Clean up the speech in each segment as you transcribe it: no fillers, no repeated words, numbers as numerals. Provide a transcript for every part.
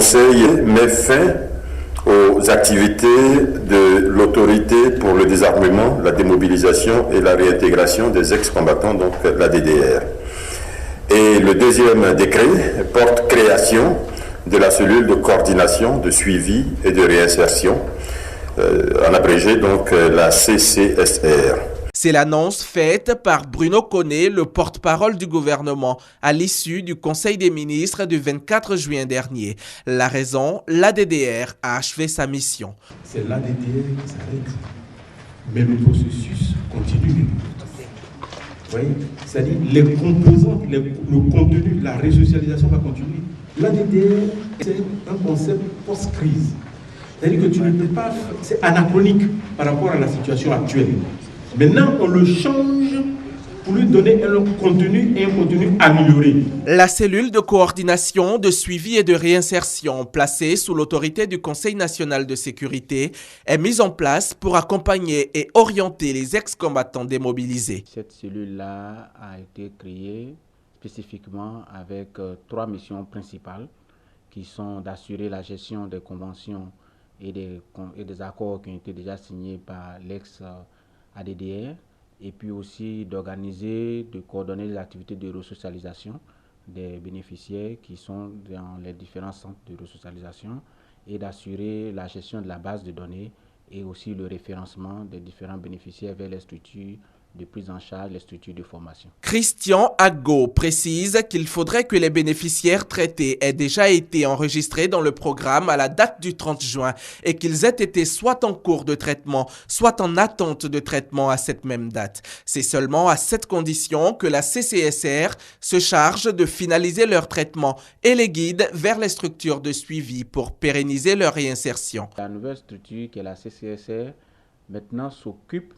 Conseil met fin aux activités de l'autorité pour le désarmement, la démobilisation et la réintégration des ex-combattants, donc la DDR. Et le deuxième décret porte création de la cellule de coordination, de suivi et de réinsertion, en abrégé donc la CCSR. C'est l'annonce faite par Bruno Koné, le porte-parole du gouvernement, à l'issue du Conseil des ministres du 24 juin dernier. La raison, la DDR a achevé sa mission. C'est la DDR qui s'arrête, mais le processus continue. Vous voyez, c'est-à-dire les composants, le contenu, la résocialisation va continuer. La DDR, c'est un concept post-crise. C'est-à-dire que tu ne peux pas, c'est anachronique par rapport à la situation actuelle. Maintenant, on le change pour lui donner un contenu et un contenu amélioré. La cellule de coordination, de suivi et de réinsertion placée sous l'autorité du Conseil national de sécurité est mise en place pour accompagner et orienter les ex-combattants démobilisés. Cette cellule-là a été créée spécifiquement avec 3 missions principales qui sont d'assurer la gestion des conventions et des accords qui ont été déjà signés par l'ex-ADDR et puis aussi d'organiser, de coordonner les activités de resocialisation des bénéficiaires qui sont dans les différents centres de resocialisation et d'assurer la gestion de la base de données et aussi le référencement des différents bénéficiaires vers les structures de prise en charge, les structures de formation. Christian Aggo précise qu'il faudrait que les bénéficiaires traités aient déjà été enregistrés dans le programme à la date du 30 juin et qu'ils aient été soit en cours de traitement, soit en attente de traitement à cette même date. C'est seulement à cette condition que la CCSR se charge de finaliser leur traitement et les guide vers les structures de suivi pour pérenniser leur réinsertion. La nouvelle structure qui est la CCSR maintenant s'occupe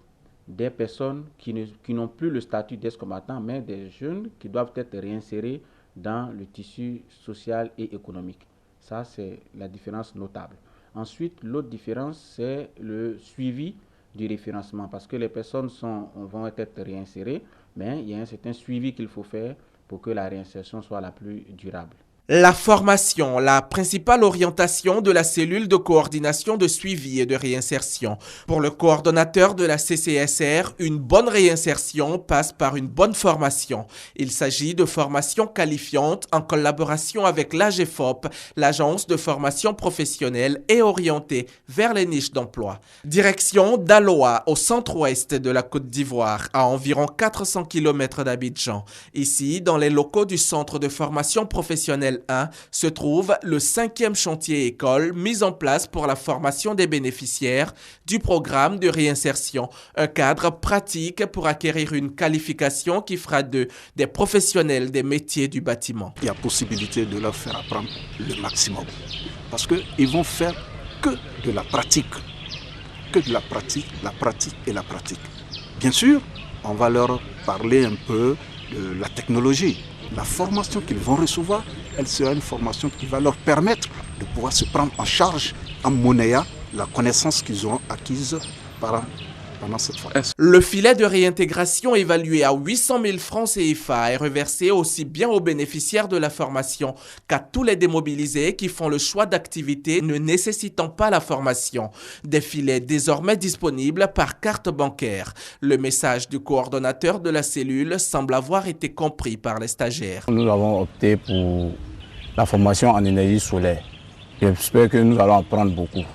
des personnes qui n'ont plus le statut d'ex-combattant, mais des jeunes qui doivent être réinsérés dans le tissu social et économique. Ça, c'est la différence notable. Ensuite, l'autre différence, c'est le suivi du référencement, parce que les personnes vont être réinsérées, mais il y a un certain suivi qu'il faut faire pour que la réinsertion soit la plus durable. La formation, la principale orientation de la cellule de coordination de suivi et de réinsertion. Pour le coordonnateur de la CCSR, une bonne réinsertion passe par une bonne formation. Il s'agit de formation qualifiante en collaboration avec l'AGFOP, l'agence de formation professionnelle et orientée vers les niches d'emploi. Direction d'Aloa, au centre-ouest de la Côte d'Ivoire, à environ 400 km d'Abidjan. Ici, dans les locaux du centre de formation professionnelle 1 se trouve le 5e chantier école mis en place pour la formation des bénéficiaires du programme de réinsertion. Un cadre pratique pour acquérir une qualification qui fera d'eux des professionnels des métiers du bâtiment. Il y a possibilité de leur faire apprendre le maximum parce qu'ils vont faire que de la pratique. Que de la pratique et la pratique. Bien sûr, on va leur parler un peu de la technologie. La formation qu'ils vont recevoir, elle sera une formation qui va leur permettre de pouvoir se prendre en charge en monnayant la connaissance qu'ils auront acquise pendant cette formation. Le filet de réintégration évalué à 800 000 francs CFA est reversé aussi bien aux bénéficiaires de la formation qu'à tous les démobilisés qui font le choix d'activités ne nécessitant pas la formation. Des filets désormais disponibles par carte bancaire. Le message du coordonnateur de la cellule semble avoir été compris par les stagiaires. Nous avons opté pour la formation en énergie solaire. J'espère que nous allons apprendre beaucoup.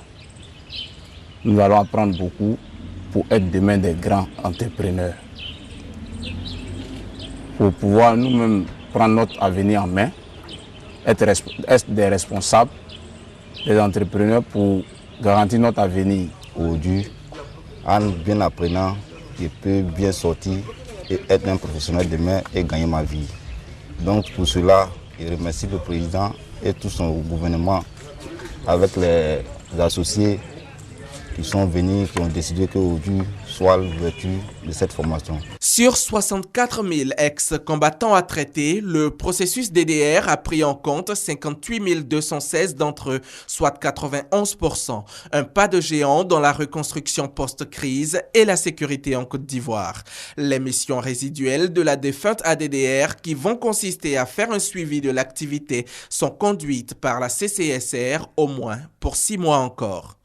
Nous allons apprendre beaucoup pour être demain des grands entrepreneurs. Pour pouvoir nous-mêmes prendre notre avenir en main, être des responsables, des entrepreneurs pour garantir notre avenir. Aujourd'hui, en bien apprenant, je peux bien sortir et être un professionnel demain et gagner ma vie. Donc pour cela, je remercie le président et tout son gouvernement avec les associés qui sont venus, qui ont décidé qu'aujourd'hui soit l'ouverture de cette formation. Sur 64 000 ex-combattants à traiter, le processus DDR a pris en compte 58 216 d'entre eux, soit 91%. Un pas de géant dans la reconstruction post-crise et la sécurité en Côte d'Ivoire. Les missions résiduelles de la défunte ADDR, qui vont consister à faire un suivi de l'activité, sont conduites par la CCSR au moins pour 6 mois encore.